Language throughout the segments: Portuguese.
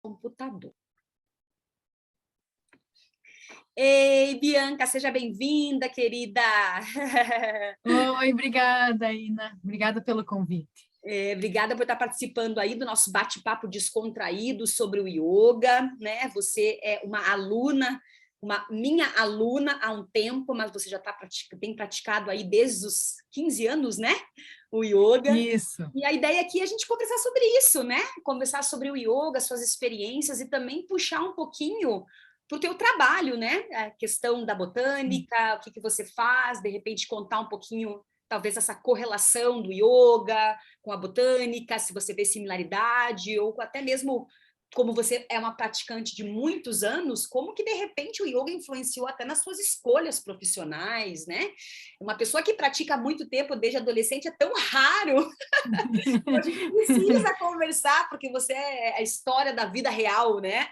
computador. Ei, Bianca, seja bem-vinda, querida. Oi, obrigada, Ina. Obrigada pelo convite. Obrigada por estar participando aí do nosso bate-papo descontraído sobre o yoga, né? Você é uma aluna, uma minha aluna há um tempo, mas você já tem praticado aí desde os 15 anos, né? O yoga. Isso. E a ideia aqui é a gente conversar sobre isso, né? Conversar sobre o yoga, suas experiências e também puxar um pouquinho para o teu trabalho, né? A questão da botânica, o que você faz, de repente contar um pouquinho, talvez, essa correlação do yoga com a botânica, se você vê similaridade, ou até mesmo como você é uma praticante de muitos anos, como que, de repente, o yoga influenciou até nas suas escolhas profissionais, né? Uma pessoa que pratica há muito tempo, desde adolescente, é tão raro. A gente precisa conversar, porque você é a história da vida real, né?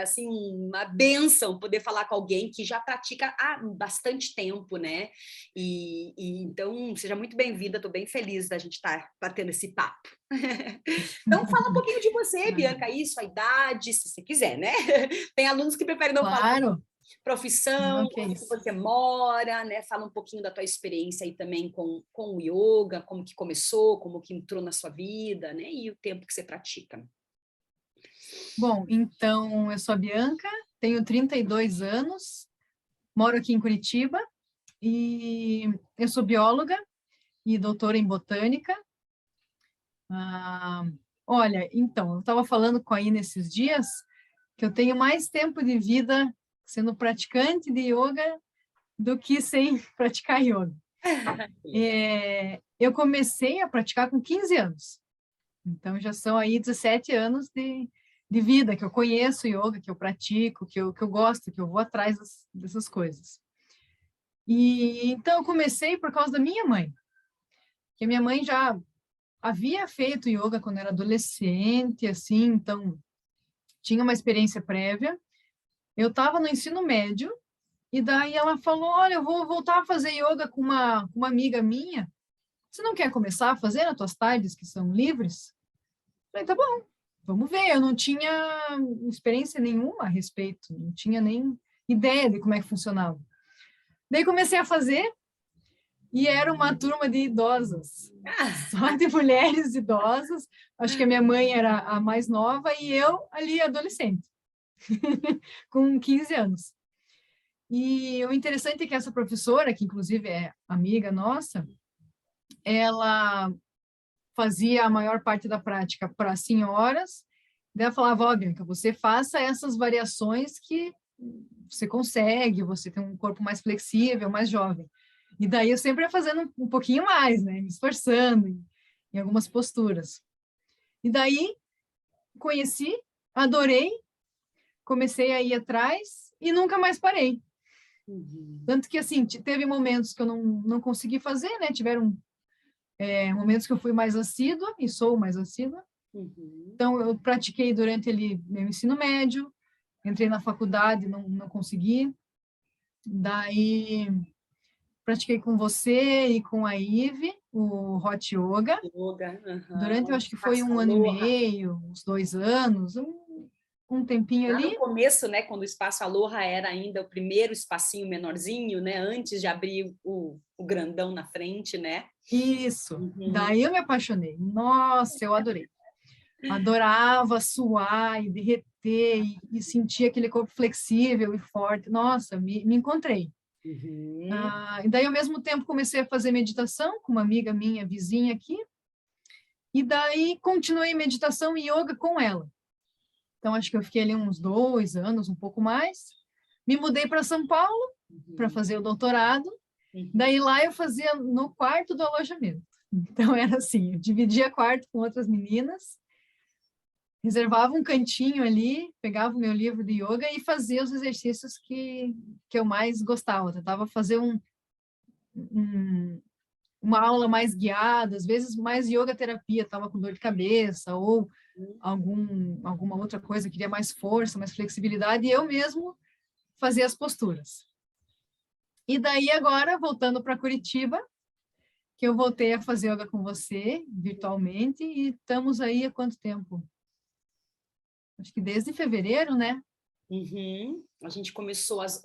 Assim, uma bênção poder falar com alguém que já pratica há bastante tempo, né? Então, seja muito bem-vinda, estou bem feliz da gente estar batendo esse papo. Então, fala um pouquinho de você, Bianca, aí, sua idade, se você quiser, né? Tem alunos que preferem não falar profissão, onde você mora, né? Fala um pouquinho da tua experiência aí também com o yoga, como que começou, como que entrou na sua vida, né? E o tempo que você pratica. Bom, então, eu sou a Bianca, tenho 32 anos, moro aqui em Curitiba e eu sou bióloga e doutora em botânica. Olha, então, eu estava falando com a Ina esses dias que eu tenho mais tempo de vida sendo praticante de yoga do que sem praticar yoga. Eu comecei a praticar com 15 anos, então já são aí 17 anos de vida que eu conheço yoga, que eu pratico, que eu gosto, que eu vou atrás dessas coisas. E então eu comecei por causa da minha mãe, que minha mãe já havia feito yoga quando era adolescente, assim, então tinha uma experiência prévia. Eu estava no ensino médio e daí ela falou: olha, eu vou voltar a fazer yoga com uma amiga minha. Você não quer começar a fazer nas tuas tardes que são livres? Eu falei, tá bom, vamos ver. Eu não tinha experiência nenhuma a respeito, não tinha nem ideia de como é que funcionava. Daí comecei a fazer e era uma turma de idosas, só de mulheres idosas. Acho que a minha mãe era a mais nova e eu ali adolescente, com 15 anos. E o interessante é que essa professora, que inclusive é amiga nossa, ela fazia a maior parte da prática para senhoras. Daí ela falava: ó, Bianca, você faça essas variações que você consegue, você tem um corpo mais flexível, mais jovem. E daí eu sempre ia fazendo um pouquinho mais, né? Me esforçando em algumas posturas. E daí conheci, adorei, comecei a ir atrás e nunca mais parei. Tanto que, assim, teve momentos que eu não consegui fazer, né? Tiveram momentos que eu fui mais assídua e sou mais assídua. Então, eu pratiquei durante meu ensino médio, entrei na faculdade, não consegui. Daí, pratiquei com você e com a Ive, o Hot Yoga. Durante, eu acho que foi um ano e meio, uns 2 anos, um tempinho ali. No começo, né, quando o Espaço Aloha era ainda o primeiro espacinho menorzinho, né, antes de abrir o grandão na frente, né? Isso. Daí eu me apaixonei. Nossa, eu adorei. Adorava suar e derreter e sentir aquele corpo flexível e forte. Nossa, me encontrei. E daí, ao mesmo tempo, comecei a fazer meditação com uma amiga minha, vizinha aqui. E daí, continuei meditação e yoga com ela. Então, acho que eu fiquei ali uns 2 anos, um pouco mais. Me mudei para São Paulo para fazer o doutorado. Daí, lá eu fazia no quarto do alojamento. Então, era assim, eu dividia quarto com outras meninas, reservava um cantinho ali, pegava o meu livro de yoga e fazia os exercícios que eu mais gostava. Eu tentava fazer uma aula mais guiada, às vezes mais yoga terapia, estava com dor de cabeça ou alguma outra coisa, queria mais força, mais flexibilidade, e eu mesmo fazia as posturas. E daí agora, voltando para Curitiba, que eu voltei a fazer yoga com você, virtualmente, e estamos aí há quanto tempo? acho que desde fevereiro, né? Uhum. A gente começou as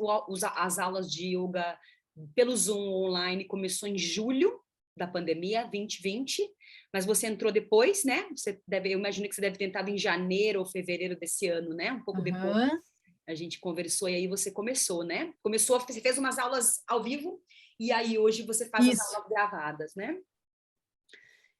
aulas de yoga pelo Zoom online, começou em julho da pandemia, 2020, mas você entrou depois, né? Eu imagino que você deve ter entrado em janeiro ou fevereiro desse ano, né? Um pouco depois. Aham. A gente conversou e aí você começou, né? Você fez umas aulas ao vivo e aí hoje você faz as Isso. aulas gravadas, né?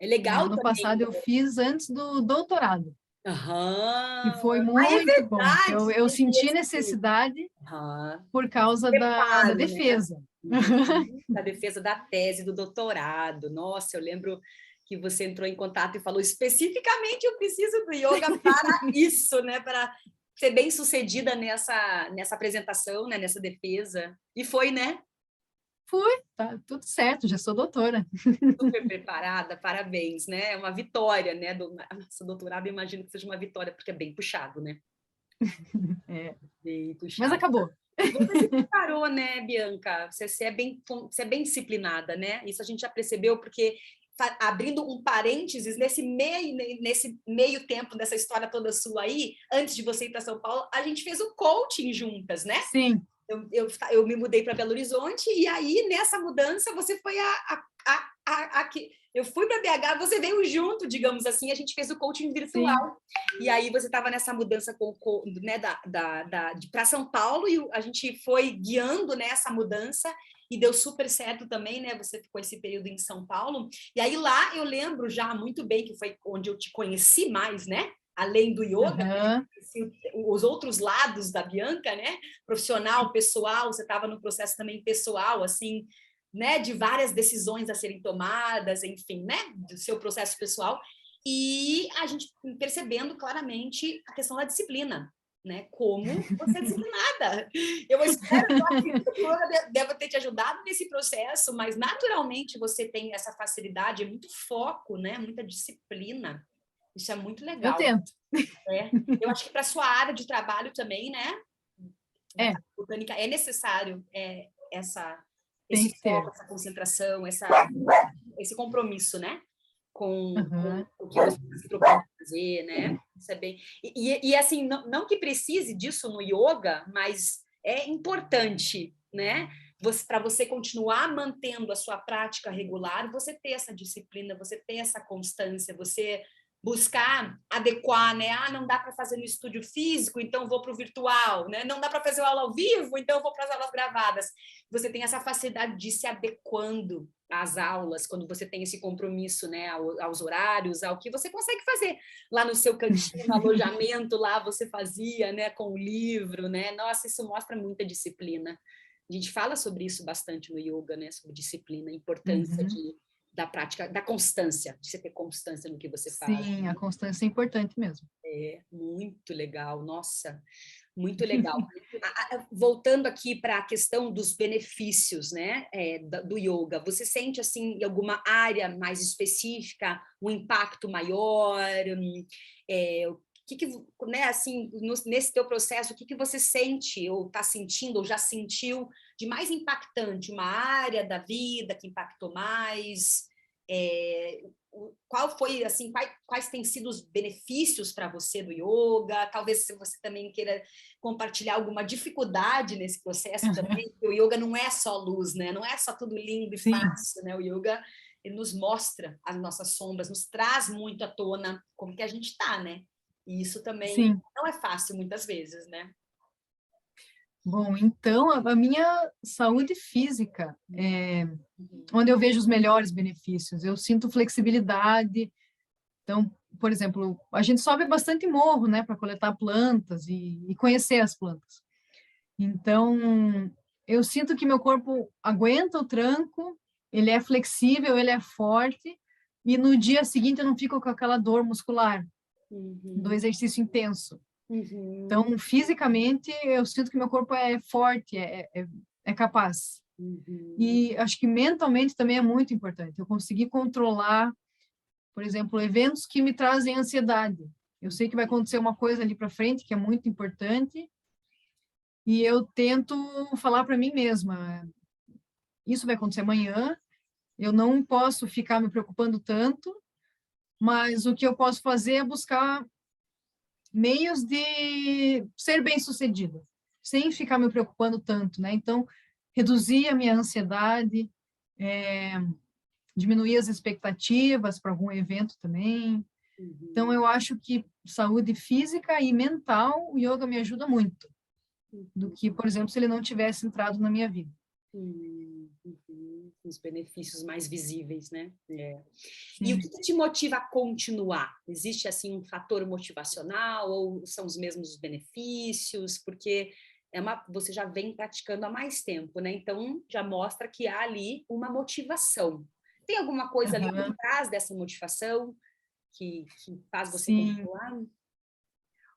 É É, legal ano também. passado eu fiz antes do doutorado, e Aham. foi Ah, é muito bom. verdade. Eu Teve senti esse. necessidade Aham. por causa da Preparo, né? defesa. Uhum. Da defesa da tese, do doutorado. Nossa, eu lembro que você entrou em contato e falou especificamente eu preciso do yoga para isso, né? Para ser bem sucedida nessa apresentação, né? Nessa defesa. E foi, né? Fui, tá tudo certo, já sou doutora. Super preparada, parabéns, né? É uma vitória, né? Nossa, doutorado, eu imagino que seja uma vitória, porque é bem puxado, né? É, Bem mas puxado. acabou. E você se preparou, né, Bianca? Você é bem disciplinada, né? Isso a gente já percebeu, porque abrindo um parênteses, nesse meio tempo dessa história toda sua aí, antes de você ir para São Paulo, a gente fez o coaching juntas, né? Sim, Eu me mudei para Belo Horizonte e aí, nessa mudança, você foi eu fui para BH, você veio junto, digamos assim, a gente fez o coaching sim. virtual. E aí você estava nessa mudança né, para São Paulo e a gente foi guiando nessa mudança e deu super certo também, né? Você ficou esse período em São Paulo. E aí lá eu lembro já muito bem que foi onde eu te conheci mais, né? Além do yoga, Aham. os outros lados da Bianca, né? Profissional, pessoal, você estava no processo também pessoal, assim, né? De várias decisões a serem tomadas, enfim, né? Do seu processo pessoal. E a gente percebendo claramente a questão da disciplina, né? Como você é disciplinada. Eu espero que o yoga deva ter te ajudado nesse processo, mas naturalmente você tem essa facilidade, muito foco, né? Muita disciplina. Isso é muito Eu legal. tento. É. Eu acho que para sua área de trabalho também, né? Da É, botânica é necessário tem esse que foco, ter. essa concentração, esse compromisso, né? Com Aham. o que você está se propondo a fazer, né? Isso é bem. E assim, não que precise disso no yoga, mas é importante, né? Para você continuar mantendo a sua prática regular, você ter essa disciplina, você ter essa constância, você buscar adequar, né? Ah, não dá para fazer no estúdio físico, então vou para o virtual, né? Não dá para fazer aula ao vivo, então vou para as aulas gravadas. Você tem essa facilidade de se adequando às aulas, quando você tem esse compromisso, né, aos horários, ao que você consegue fazer lá no seu cantinho, no alojamento, lá você fazia, né, com o livro, né? Nossa, isso mostra muita disciplina. A gente fala sobre isso bastante no yoga, né, sobre disciplina, a importância Uhum. da prática, da constância, de você ter constância no que você faz. Sim, a constância é importante mesmo. É muito legal, nossa, muito legal. Voltando aqui para a questão dos benefícios, né, do yoga, você sente assim em alguma área mais específica um impacto maior? O né, assim, nesse teu processo, o que você sente ou está sentindo ou já sentiu de mais impactante? Uma área da vida que impactou mais? É, qual foi, assim, quais têm sido os benefícios para você do yoga? Talvez se você também queira compartilhar alguma dificuldade nesse processo também, porque o yoga não é só luz, né? Não é só tudo lindo e Sim, fácil, né? O yoga, ele nos mostra as nossas sombras, nos traz muito à tona como que a gente está, né? E isso também sim. não é fácil muitas vezes, né? Bom, então a minha saúde física é Uhum. onde eu vejo os melhores benefícios. Eu sinto flexibilidade. Então, por exemplo, a gente sobe bastante morro, né, para coletar plantas e conhecer as plantas. Então, eu sinto que meu corpo aguenta o tranco, ele é flexível, ele é forte, e no dia seguinte eu não fico com aquela dor muscular do Uhum. exercício intenso. Uhum. Então, fisicamente, eu sinto que meu corpo é forte, é capaz. Uhum. E acho que mentalmente também é muito importante. Eu conseguir controlar, por exemplo, eventos que me trazem ansiedade. Eu sei que vai acontecer uma coisa ali para frente que é muito importante, e eu tento falar para mim mesma: isso vai acontecer amanhã, eu não posso ficar me preocupando tanto, mas o que eu posso fazer é buscar meios de ser bem-sucedida, sem ficar me preocupando tanto, né? Então, reduzir a minha ansiedade, diminuir as expectativas para algum evento também. Então, eu acho que saúde física e mental, o yoga me ajuda muito, do que, por exemplo, se ele não tivesse entrado na minha vida. Os benefícios mais visíveis, né? E o Sim. que te motiva a continuar? Existe, assim, um fator motivacional ou são os mesmos benefícios? Porque você já vem praticando há mais tempo, né? Então, já mostra que há ali uma motivação. Tem alguma coisa ali por trás dessa motivação que faz você Sim. continuar?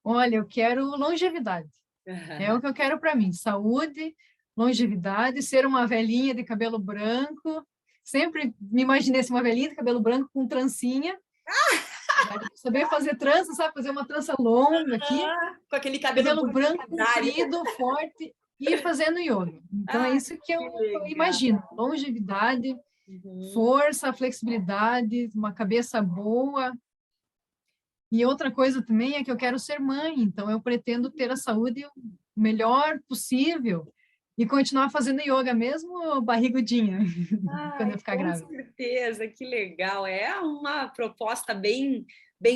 Olha, eu quero longevidade. É o que eu quero para mim. Saúde, longevidade, ser uma velhinha de cabelo branco. Sempre me imaginei ser uma velhinha de cabelo branco com trancinha. Saber fazer trança, sabe? Fazer uma trança longa aqui. Com aquele cabelo Branco, comprido, forte e fazendo yoga. Então, é isso que eu imagino. Longevidade, força, flexibilidade, uma cabeça boa. E outra coisa também é que eu quero ser mãe, então eu pretendo ter a saúde o melhor possível e continuar fazendo yoga mesmo barrigudinha, quando eu ficar grávida. Com certeza, que legal. É uma proposta bem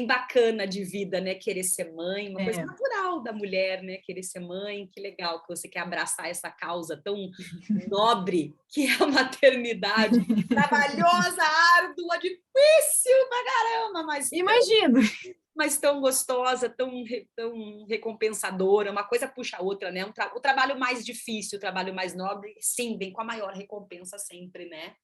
bacana de vida, né? Querer ser mãe, uma coisa natural da mulher, né? Querer ser mãe, que legal que você quer abraçar essa causa tão nobre que é a maternidade. Trabalhosa, árdua, difícil pra caramba, Imagino. mas tão gostosa, tão recompensadora, uma coisa puxa a outra, né? O trabalho mais difícil, o trabalho mais nobre, sim, vem com a maior recompensa sempre, né?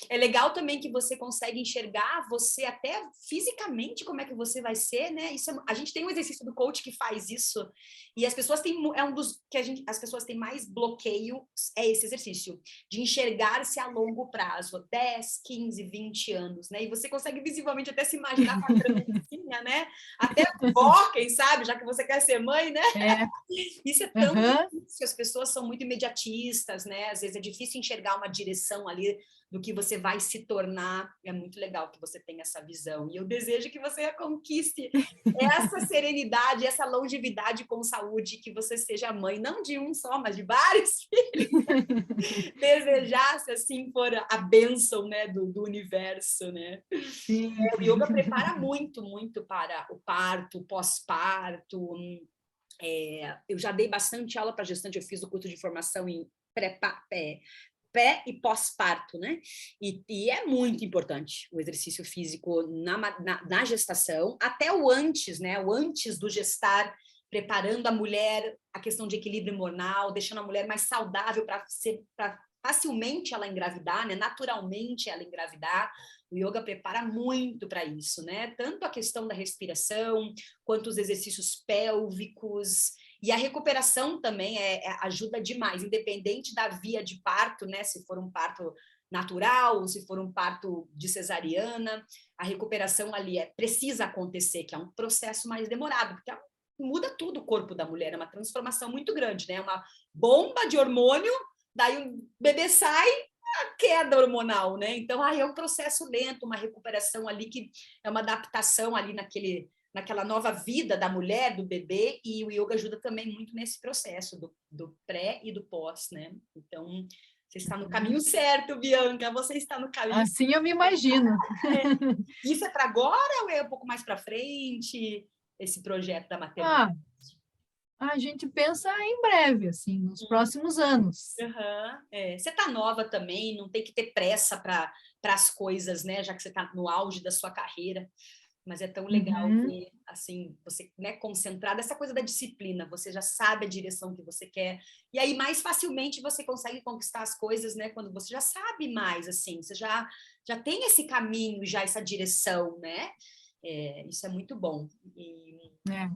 É legal também que você consegue enxergar você até fisicamente como é que você vai ser, né? A gente tem um exercício do coach que faz isso e as pessoas têm um dos que as pessoas têm mais bloqueio é esse exercício de enxergar-se a longo prazo, 10, 15, 20 anos, né? E você consegue visivelmente até se imaginar com a criancinha, né? Até vó, quem sabe, já que você quer ser mãe, né? Isso é tão difícil, as pessoas são muito imediatistas, né? Às vezes é difícil enxergar uma direção ali do que você vai se tornar. É muito legal que você tenha essa visão. E eu desejo que você conquiste essa serenidade, essa longevidade com saúde, que você seja mãe, não de um só, mas de vários filhos. Desejasse, assim, for a bênção, né, do universo, né? Sim. O yoga prepara muito, muito para o parto, pós-parto. Eu já dei bastante aula para gestante, eu fiz o curso de formação em pré e pós-parto, né? E é muito importante o exercício físico na gestação, até o antes, né? O antes do gestar, preparando a mulher, a questão de equilíbrio hormonal, deixando a mulher mais saudável para facilmente ela engravidar, né? Naturalmente ela engravidar. O yoga prepara muito para isso, né? Tanto a questão da respiração, quanto os exercícios pélvicos. E a recuperação também ajuda demais, independente da via de parto, né? Se for um parto natural, ou se for um parto de cesariana, a recuperação ali precisa acontecer, que é um processo mais demorado, porque muda tudo o corpo da mulher, é uma transformação muito grande, né? Uma bomba de hormônio, daí o bebê sai, a queda hormonal, né? Então, é um processo lento, uma recuperação ali que é uma adaptação ali naquela nova vida da mulher, do bebê, e o yoga ajuda também muito nesse processo do pré e do pós, né? Então, você está no caminho certo, Bianca, você está no caminho certo. Assim eu me imagino. Isso é para agora ou é um pouco mais para frente, esse projeto da maternidade? A gente pensa em breve, assim, nos próximos anos. Você está nova também, não tem que ter pressa para as coisas, né? Já que você está no auge da sua carreira. Mas é tão legal ver, assim, você, né, concentrada, essa coisa da disciplina, você já sabe a direção que você quer, e aí mais facilmente você consegue conquistar as coisas, né, quando você já sabe mais, assim, você já tem esse caminho, já essa direção, né, isso é muito bom.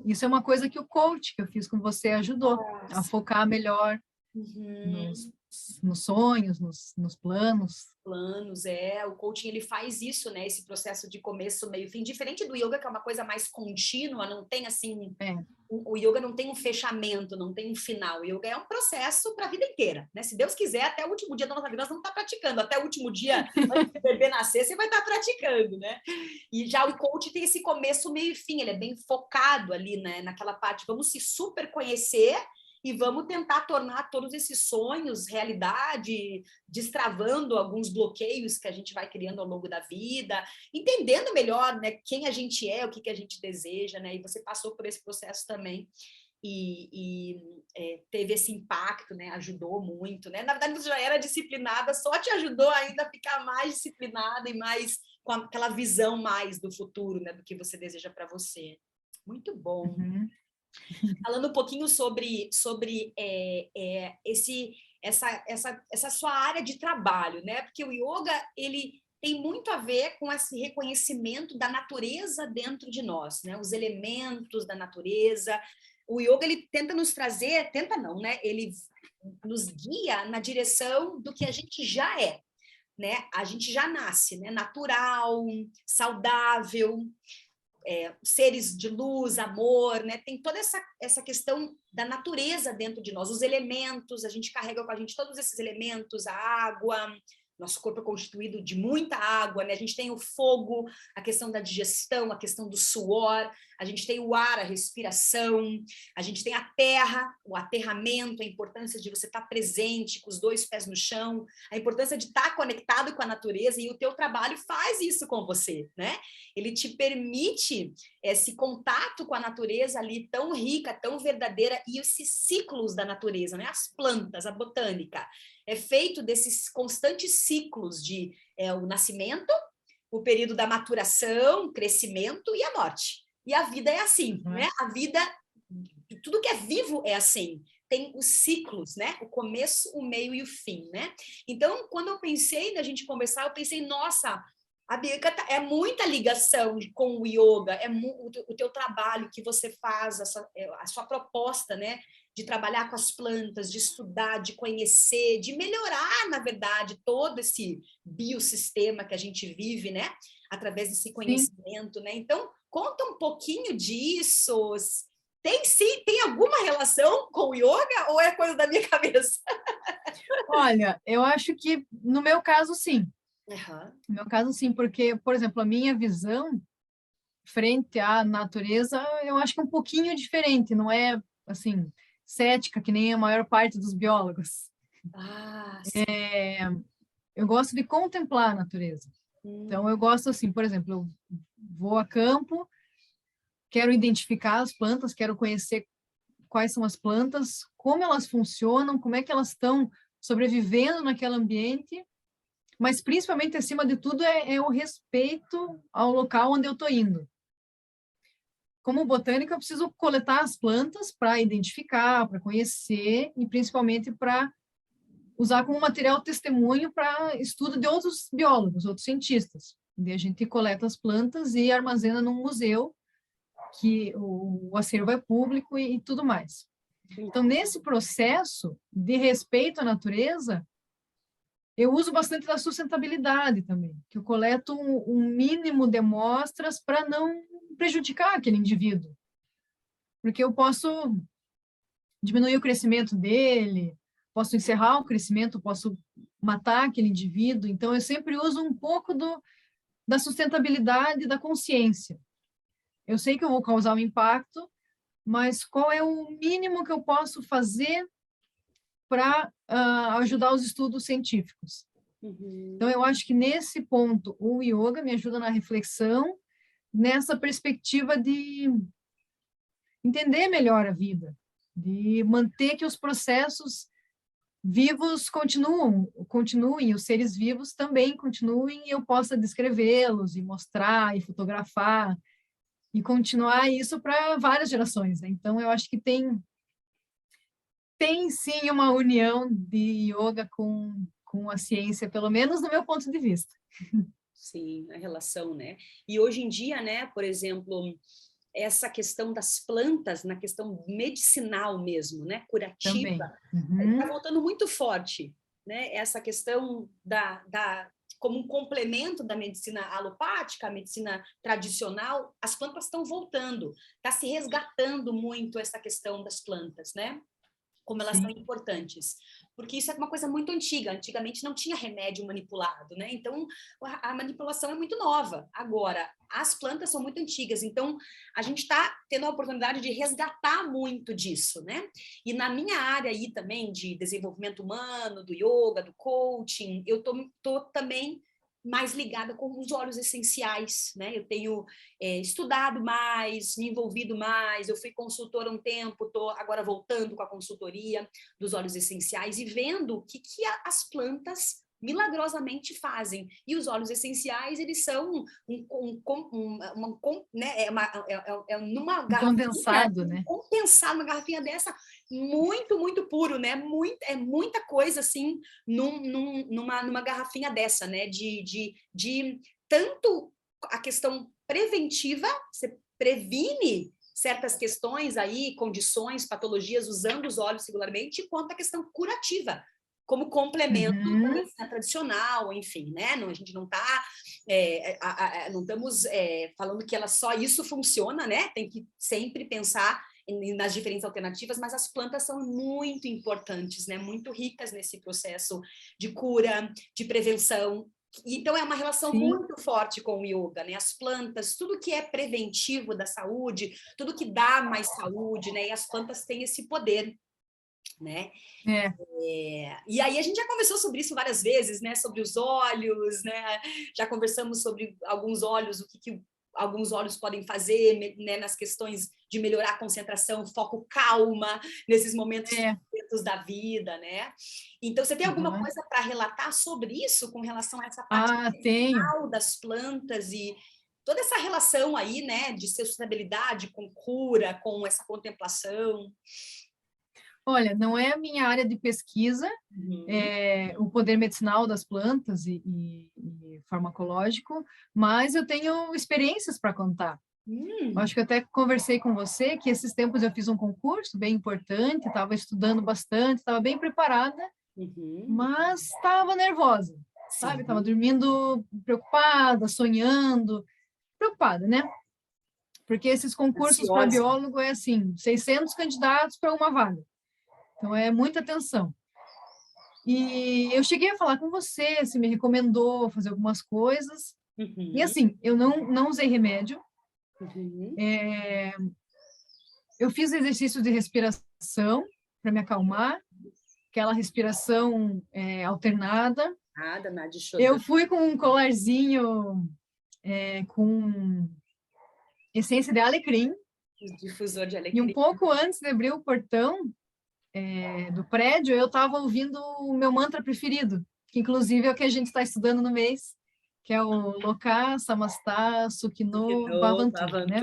Isso é uma coisa que o coach que eu fiz com você ajudou a focar melhor nos sonhos, nos planos. Planos, o coaching ele faz isso, né? Esse processo de começo, meio, fim, diferente do yoga, que é uma coisa mais contínua, não tem assim, o yoga não tem um fechamento, não tem um final. O yoga é um processo para a vida inteira, né? Se Deus quiser, até o último dia da nossa vida nós vamos estar praticando, até o último dia antes do bebê nascer, você vai estar praticando, né? E já o coaching tem esse começo, meio e fim, ele é bem focado ali, né? Naquela parte, vamos se super conhecer e vamos tentar tornar todos esses sonhos realidade, destravando alguns bloqueios que a gente vai criando ao longo da vida, entendendo melhor, né, quem a gente é, o que a gente deseja, né? E você passou por esse processo também teve esse impacto, né? Ajudou muito, né? Na verdade, você já era disciplinada, só te ajudou ainda a ficar mais disciplinada e mais com aquela visão mais do futuro, né? Do que você deseja para você. Muito bom. Uhum. Falando um pouquinho sobre essa sua área de trabalho, né? Porque o yoga, ele tem muito a ver com esse reconhecimento da natureza dentro de nós, né? Os elementos da natureza. O yoga, ele tenta nos trazer, tenta não, né? Ele nos guia na direção do que a gente já é, né? A gente já nasce, né? Natural, saudável, seres de luz, amor, né? Tem toda essa questão da natureza dentro de nós, os elementos, a gente carrega com a gente todos esses elementos, a água, nosso corpo é constituído de muita água, né? A gente tem o fogo, a questão da digestão, a questão do suor, a gente tem o ar, a respiração, a gente tem a terra, o aterramento, a importância de você estar presente com os dois pés no chão, a importância de estar conectado com a natureza, e o teu trabalho faz isso com você, né? Ele te permite esse contato com a natureza ali tão rica, tão verdadeira, e esses ciclos da natureza, né? As plantas, a botânica, é feito desses constantes ciclos de o nascimento, o período da maturação, crescimento e a morte. E a vida é assim, né? A vida, tudo que é vivo é assim. Tem os ciclos, né? O começo, o meio e o fim, né? Então, quando eu pensei na gente conversar, eu pensei, nossa, a Bianca é muita ligação com o yoga, o teu trabalho que você faz, a sua proposta, né? De trabalhar com as plantas, de estudar, de conhecer, de melhorar, na verdade, todo esse biossistema que a gente vive, né? Através desse conhecimento, né? Então, conta um pouquinho disso. Tem alguma relação com o yoga ou é coisa da minha cabeça? Olha, eu acho que no meu caso, sim. Uhum. No meu caso, sim, porque, por exemplo, a minha visão frente à natureza, eu acho que é um pouquinho diferente, não é, assim, cética, que nem a maior parte dos biólogos. Eu gosto de contemplar a natureza. Então, eu gosto, assim, por exemplo, eu vou a campo, quero identificar as plantas, quero conhecer quais são as plantas, como elas funcionam, como é que elas estão sobrevivendo naquele ambiente, mas principalmente, acima de tudo, é o respeito ao local onde eu estou indo. Como botânica, eu preciso coletar as plantas para identificar, para conhecer e principalmente para usar como material testemunho para estudo de outros biólogos, outros cientistas. E a gente coleta as plantas e armazena num museu, que o acervo é público e tudo mais. Então, nesse processo de respeito à natureza, eu uso bastante da sustentabilidade também, que eu coleto um mínimo de amostras para não prejudicar aquele indivíduo. Porque eu posso diminuir o crescimento dele, posso encerrar o crescimento, posso matar aquele indivíduo. Então, eu sempre uso um pouco da sustentabilidade da consciência. Eu sei que eu vou causar um impacto, mas qual é o mínimo que eu posso fazer para ajudar os estudos científicos? Então, eu acho que nesse ponto, o yoga me ajuda na reflexão, nessa perspectiva de entender melhor a vida, de manter que os processos vivos continuem, os seres vivos também continuem, e eu possa descrevê-los, e mostrar, e fotografar, e continuar isso para várias gerações, né? Então, eu acho que tem sim uma união de yoga com a ciência, pelo menos no meu ponto de vista. Sim, a relação, né? E hoje em dia, né, por exemplo, essa questão das plantas, na questão medicinal mesmo, né, curativa, Também. Uhum. está voltando muito forte, né, essa questão como um complemento da medicina alopática, a medicina tradicional, as plantas estão voltando, está se resgatando muito essa questão das plantas, né? Como elas são importantes. Porque isso é uma coisa muito antiga. Antigamente não tinha remédio manipulado, né? Então, a manipulação é muito nova. Agora, as plantas são muito antigas. Então, a gente está tendo a oportunidade de resgatar muito disso, né? E na minha área aí também de desenvolvimento humano, do yoga, do coaching, eu tô também mais ligada com os óleos essenciais, né? Eu tenho estudado mais, me envolvido mais, eu fui consultora um tempo, estou agora voltando com a consultoria dos óleos essenciais e vendo o que as plantas milagrosamente fazem. E os óleos essenciais, eles são numa garrafinha, condensado, né? Condensado, uma garrafinha dessa, muito, muito puro, né? Muita coisa, assim, numa garrafinha dessa, né? De tanto a questão preventiva, você previne certas questões aí, condições, patologias, usando os óleos singularmente, quanto a questão curativa, como complemento da medicina tradicional, enfim, né? A gente não está, não estamos falando que só isso funciona, né? Tem que sempre pensar nas diferentes alternativas, mas as plantas são muito importantes, né? Muito ricas nesse processo de cura, de prevenção. Então, é uma relação muito forte com o yoga, né? As plantas, tudo que é preventivo da saúde, tudo que dá mais saúde, né? E as plantas têm esse poder, né? E aí a gente já conversou sobre isso várias vezes, né? Sobre os óleos, né? Já conversamos sobre alguns óleos, o que alguns óleos podem fazer, né? Nas questões de melhorar a concentração, foco, calma, nesses momentos da vida, né? Então, você tem alguma coisa para relatar sobre isso, com relação a essa parte tenho. das plantas e toda essa relação aí, né? De sustentabilidade com cura, com essa contemplação? Olha, não é a minha área de pesquisa, o poder medicinal das plantas e farmacológico, mas eu tenho experiências para contar. Acho que eu até conversei com você que esses tempos eu fiz um concurso bem importante, estava estudando bastante, estava bem preparada, mas estava nervosa, sabe? Estava dormindo preocupada, sonhando, preocupada, né? Porque esses concursos para biólogo é assim, 600 candidatos para uma vaga. Então, é muita atenção. E eu cheguei a falar com você, você me recomendou fazer algumas coisas. E assim, eu não usei remédio. Eu fiz exercícios de respiração para me acalmar, aquela respiração alternada. Eu fui com um colarzinho com essência de alecrim. Difusor de alecrim. E um pouco antes de abrir o portão do prédio, eu estava ouvindo o meu mantra preferido, que inclusive é o que a gente está estudando no mês, que é o Loka Samastha Sukhino Bhavantu, né?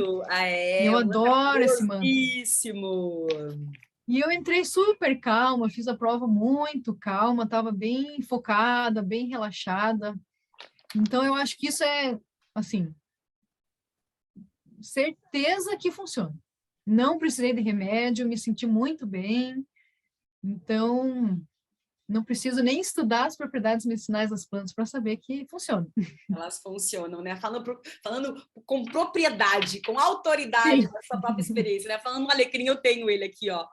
E eu adoro esse mantra. E eu entrei super calma, fiz a prova muito calma, estava bem focada, bem relaxada. Então, eu acho que isso é, assim, certeza que funciona. Não precisei de remédio, me senti muito bem. Então, não preciso nem estudar as propriedades medicinais das plantas para saber que funciona. Elas funcionam, né? Falando com propriedade, com autoridade da sua própria experiência, né? Falando no alecrim, eu tenho ele aqui, ó.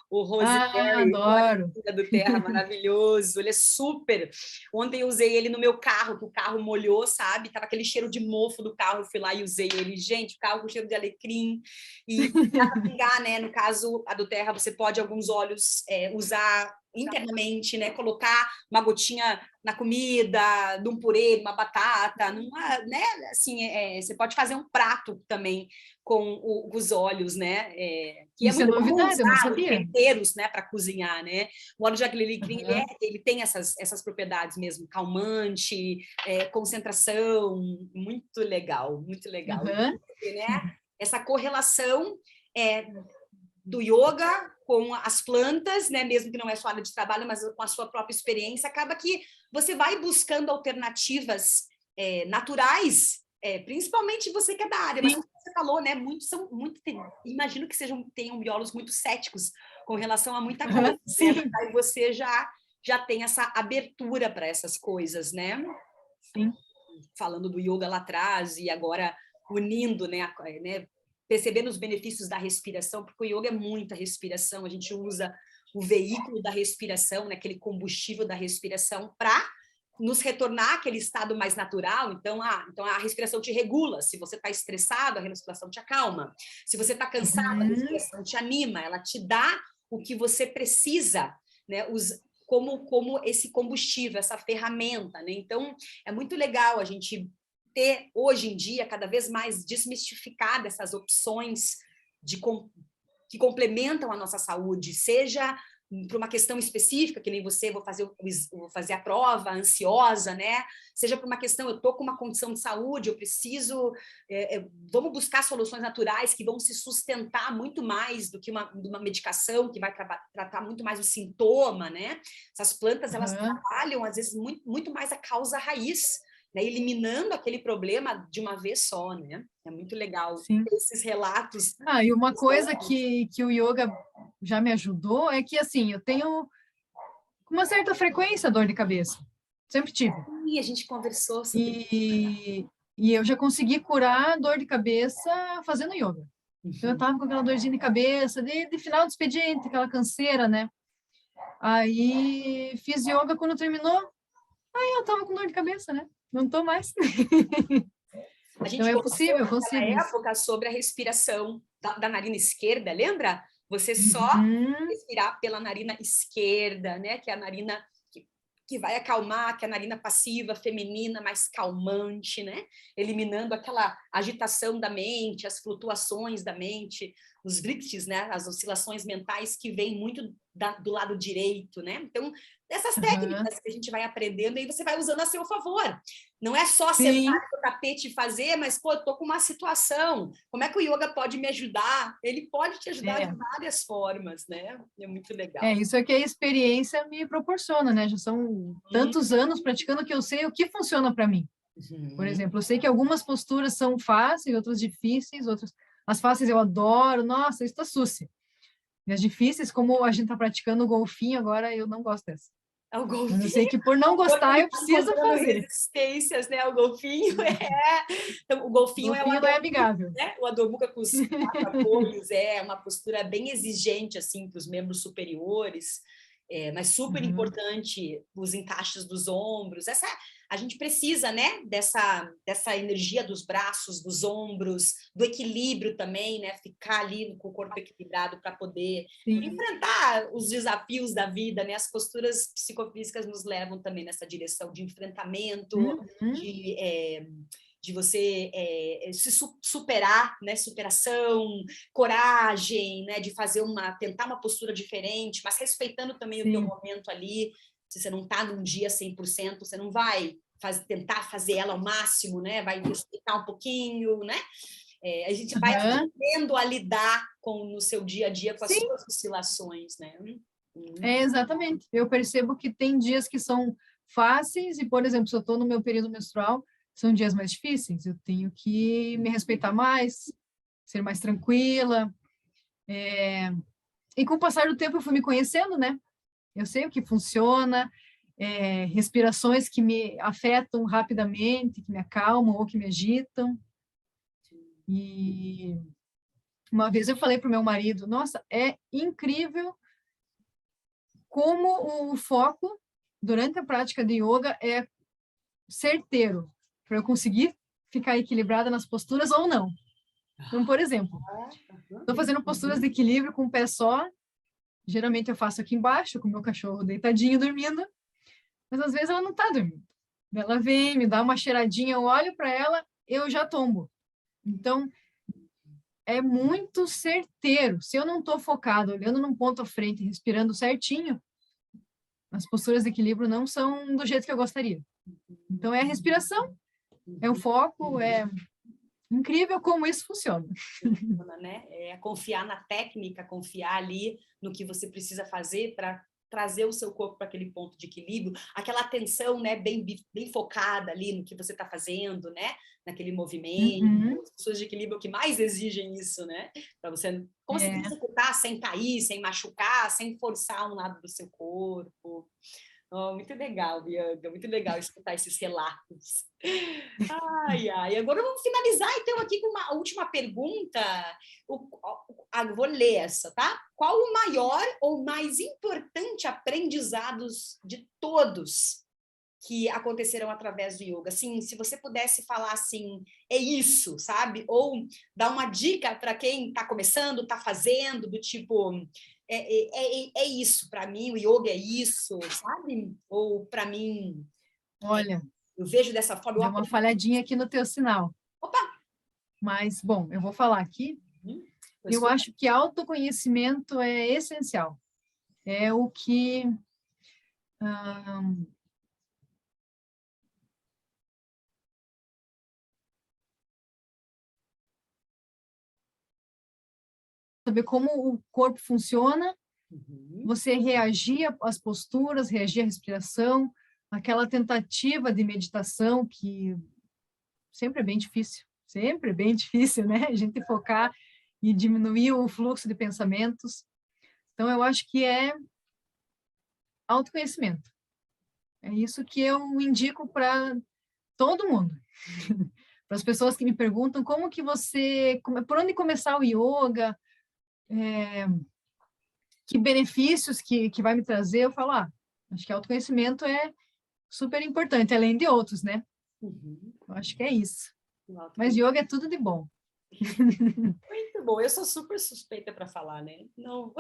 O Rosemary, adoro. Do Terra, maravilhoso. Ele é super. Ontem eu usei ele no meu carro, que o carro molhou, sabe? Tava aquele cheiro de mofo do carro, eu fui lá e usei ele. Gente, o carro com cheiro de alecrim. E dá pra pingar, né? No caso, a do Terra, você pode alguns óleos usar internamente, né? Colocar uma gotinha na comida, num purê, numa batata, né? Assim, você pode fazer um prato também com os óleos, né? Que isso é muito novidade, eu não sabia. Temperos, né? Para cozinhar, né? O óleo de alecrim, ele tem essas propriedades mesmo, calmante, concentração, muito legal, muito legal. Né? Essa correlação do yoga com as plantas, né? Mesmo que não é sua área de trabalho, mas com a sua própria experiência, acaba que você vai buscando alternativas naturais, principalmente você que é da área, mas como você falou, né? Imagino que tenham biólogos muito céticos com relação a muita coisa. Aí você já já tem essa abertura para essas coisas, né? Sim. Falando do yoga lá atrás e agora unindo, né, percebendo os benefícios da respiração, porque o yoga é muita respiração, a gente usa o veículo da respiração, né, aquele combustível da respiração, para nos retornar àquele estado mais natural. Então a respiração te regula. Se você está estressado, a respiração te acalma. Se você está cansado, a respiração te anima, ela te dá o que você precisa, né? Como esse combustível, essa ferramenta, né? Então, é muito legal a gente ter, hoje em dia, cada vez mais desmistificado essas opções que complementam a nossa saúde, seja para uma questão específica, que nem você, vou fazer a prova ansiosa, né? Seja para uma questão, eu estou com uma condição de saúde, eu preciso, vamos buscar soluções naturais que vão se sustentar muito mais do que uma medicação que vai tratar muito mais o sintoma, né? Essas plantas, elas trabalham, às vezes, muito mais a causa raiz, né, eliminando aquele problema de uma vez só, né? É muito legal. Sim. Esses relatos. E uma coisa que o yoga já me ajudou é que, assim, eu tenho uma certa frequência dor de cabeça. Sempre tive. E a gente conversou sobre e eu já consegui curar dor de cabeça fazendo yoga. Então, eu tava com aquela dorzinha de cabeça, de final do expediente, aquela canseira, né? Aí, fiz yoga quando terminou, aí eu tava com dor de cabeça, né? Não tô mais. A gente então, é possível, eu consigo. Naquela época, sobre a respiração da narina esquerda, lembra? Você só respirar pela narina esquerda, né? Que é a narina que vai acalmar, que é a narina passiva, feminina, mais calmante, né? Eliminando aquela agitação da mente, as flutuações da mente, os vriktis, né? As oscilações mentais que vêm muito do lado direito, né? Então, essas técnicas que a gente vai aprendendo, aí você vai usando a seu favor. Não é só sentar no tapete e fazer, mas, pô, eu tô com uma situação, como é que o yoga pode me ajudar? Ele pode te ajudar de várias formas, né? É muito legal. Isso é que a experiência me proporciona, né? Já são tantos anos praticando que eu sei o que funciona para mim. Por exemplo, eu sei que algumas posturas são fáceis, outras difíceis, outras... As fáceis eu adoro, nossa, isso tá sucia. E as difíceis, como a gente tá praticando o golfinho, agora eu não gosto dessa. É o golfinho. Mas eu sei que por não gostar, eu preciso fazer. Resistências, né? O golfinho Então, o golfinho é o não é amigável. Né? O Adho com os 4 apoios é uma postura bem exigente, assim, para os membros superiores, mas super importante, os encaixes dos ombros. A gente precisa, né, dessa energia dos braços, dos ombros, do equilíbrio também, né, ficar ali com o corpo equilibrado para poder enfrentar os desafios da vida, né, as posturas psicofísicas nos levam também nessa direção de enfrentamento, de você se superar, né, superação, coragem, né, de tentar uma postura diferente, mas respeitando também o teu momento ali. Se você não está num dia 100%, você não vai tentar fazer ela ao máximo, né? Vai respeitar um pouquinho, né? A gente vai aprendendo a lidar no seu dia a dia com as suas oscilações, né? Exatamente. Eu percebo que tem dias que são fáceis e, por exemplo, se eu estou no meu período menstrual, são dias mais difíceis. Eu tenho que me respeitar mais, ser mais tranquila. E com o passar do tempo eu fui me conhecendo, né? Eu sei o que funciona, respirações que me afetam rapidamente, que me acalmam ou que me agitam. E uma vez eu falei para o meu marido, nossa, é incrível como o foco durante a prática de yoga é certeiro, para eu conseguir ficar equilibrada nas posturas ou não. Então, por exemplo, estou fazendo posturas de equilíbrio com o pé só, geralmente eu faço aqui embaixo, com o meu cachorro deitadinho, dormindo, mas às vezes ela não está dormindo. Ela vem, me dá uma cheiradinha, eu olho para ela, eu já tombo. Então, é muito certeiro. Se eu não estou focado, olhando num ponto à frente, respirando certinho, as posturas de equilíbrio não são do jeito que eu gostaria. Então, é a respiração, é o foco, é incrível como isso funciona. Né? É confiar na técnica, confiar ali no que você precisa fazer para trazer o seu corpo para aquele ponto de equilíbrio, aquela atenção, né, bem focada ali no que você está fazendo, né, naquele movimento. As pessoas de equilíbrio que mais exigem isso, né, para você conseguir executar sem cair, sem machucar, sem forçar um lado do seu corpo. Oh, muito legal, Bianca, muito legal escutar esses relatos. Ai, ai. Agora vamos finalizar, então, aqui com uma última pergunta. Vou ler essa, tá? Qual o maior ou mais importante aprendizados de todos que aconteceram através do yoga? Assim, se você pudesse falar assim, é isso, sabe? Ou dar uma dica para quem está começando, está fazendo, do tipo, é isso, para mim, o yoga é isso, sabe? Ou para mim, Olha, eu vejo dessa forma. deu uma falhadinha aqui no teu sinal. Opa! Mas, bom, eu vou falar aqui. Eu acho que autoconhecimento é essencial. É o que saber como o corpo funciona, você reagir às posturas, reagir à respiração, aquela tentativa de meditação que sempre é bem difícil, né? A gente focar e diminuir o fluxo de pensamentos. Então, eu acho que é autoconhecimento. É isso que eu indico para todo mundo. Para as pessoas que me perguntam como que por onde começar o yoga, que benefícios que vai me trazer, eu falo, acho que autoconhecimento é super importante, além de outros, né? Eu acho que é isso. Mas yoga é tudo de bom. Muito bom, eu sou super suspeita para falar, né? Não,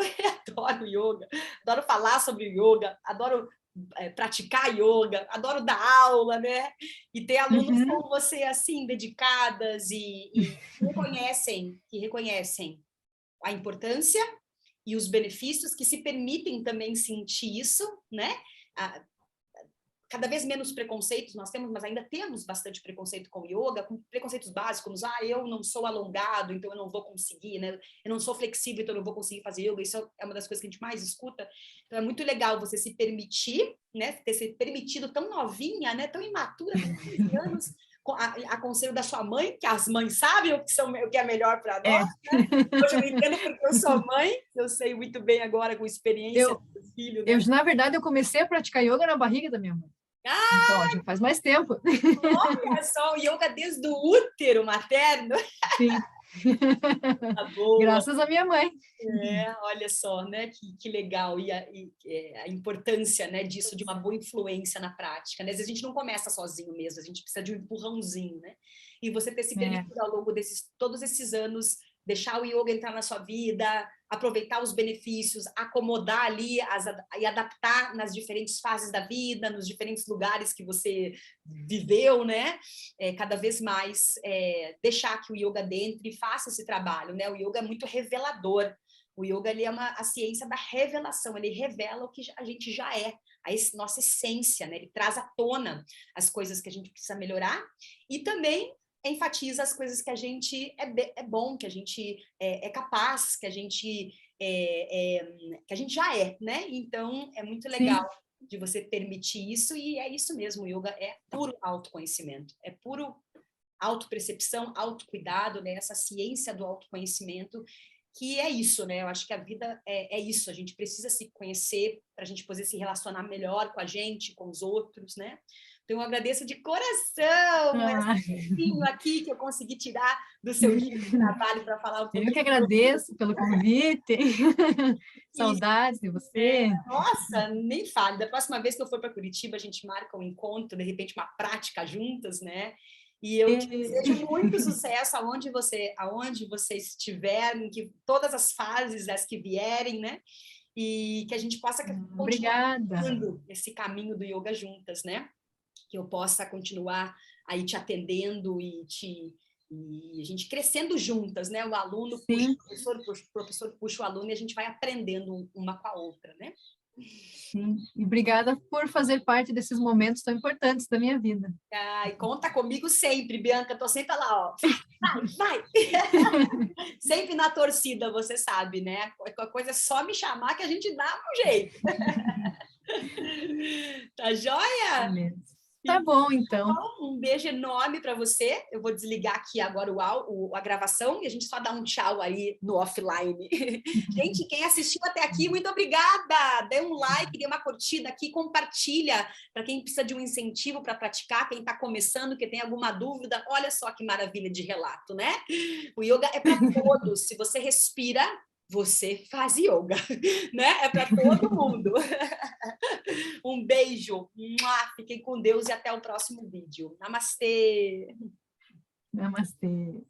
adoro yoga, adoro falar sobre yoga, adoro praticar yoga, adoro dar aula, né? E ter alunos como você, assim, dedicadas e que reconhecem a importância e os benefícios, que se permitem também sentir isso, né? Cada vez menos preconceitos nós temos, mas ainda temos bastante preconceito com yoga, com preconceitos básicos, eu não sou alongado, então eu não vou conseguir, né? Eu não sou flexível, então eu não vou conseguir fazer yoga. Isso é uma das coisas que a gente mais escuta. Então é muito legal você se permitir, né? Ter se permitido tão novinha, né? Tão imatura, com 15 anos, a conselho da sua mãe, que as mães sabem o que é melhor para nós, né? Hoje eu entendo porque eu sou mãe, eu sei muito bem agora com experiência do filho, né? Na verdade, eu comecei a praticar yoga na barriga da minha mãe. Então, já faz mais tempo. Olha só, o yoga desde o útero materno. Sim. Tá boa. Graças à minha mãe. Olha só, né? Que legal. E a importância, né, disso, de uma boa influência na prática, né? Às vezes a gente não começa sozinho mesmo, a gente precisa de um empurrãozinho, né? E você ter se permitido ao longo todos esses anos, deixar o yoga entrar na sua vida, aproveitar os benefícios, acomodar ali e adaptar nas diferentes fases da vida, nos diferentes lugares que você viveu, né? Cada vez mais deixar que o yoga entre e faça esse trabalho, né? O yoga é muito revelador. O yoga ele é a ciência da revelação, ele revela o que a gente já é, a nossa essência, né? Ele traz à tona as coisas que a gente precisa melhorar e também enfatiza as coisas que a gente é bom, que a gente é capaz, que a gente já é, né? Então, é muito legal de você permitir isso, e é isso mesmo, o yoga é puro autoconhecimento, é puro autopercepção, autocuidado, né? Essa ciência do autoconhecimento, que é isso, né? Eu acho que a vida é isso, a gente precisa se conhecer para a gente poder se relacionar melhor com a gente, com os outros, né? Então, eu agradeço de coração esse tempinho aqui que eu consegui tirar do seu dia de trabalho para falar um pouquinho. Eu que agradeço pelo convite. Saudades de você. Nossa, nem fale. Da próxima vez que eu for para Curitiba, a gente marca um encontro, de repente uma prática juntas, né? E eu te desejo muito sucesso aonde você estiver, em que todas as fases as que vierem, né? E que a gente possa continuar esse caminho do yoga juntas, né? Que eu possa continuar aí te atendendo e a gente crescendo juntas, né? O aluno puxa o professor puxa o aluno e a gente vai aprendendo uma com a outra, né? Sim, e obrigada por fazer parte desses momentos tão importantes da minha vida. E conta comigo sempre, Bianca, tô sempre lá, ó. Vai! Sempre na torcida, você sabe, né? Qualquer coisa é só me chamar que a gente dá um jeito. Tá joia? Beleza. Tá bom, então. Um beijo enorme para você. Eu vou desligar aqui agora a gravação e a gente só dá um tchau aí no offline. Gente, quem assistiu até aqui, muito obrigada! Dê um like, dê uma curtida aqui, compartilha para quem precisa de um incentivo para praticar, quem está começando, que tem alguma dúvida. Olha só que maravilha de relato, né? O yoga é para todos. Se você respira, você faz yoga, né? É para todo mundo. Um beijo, fiquem com Deus e até o próximo vídeo. Namastê! Namastê.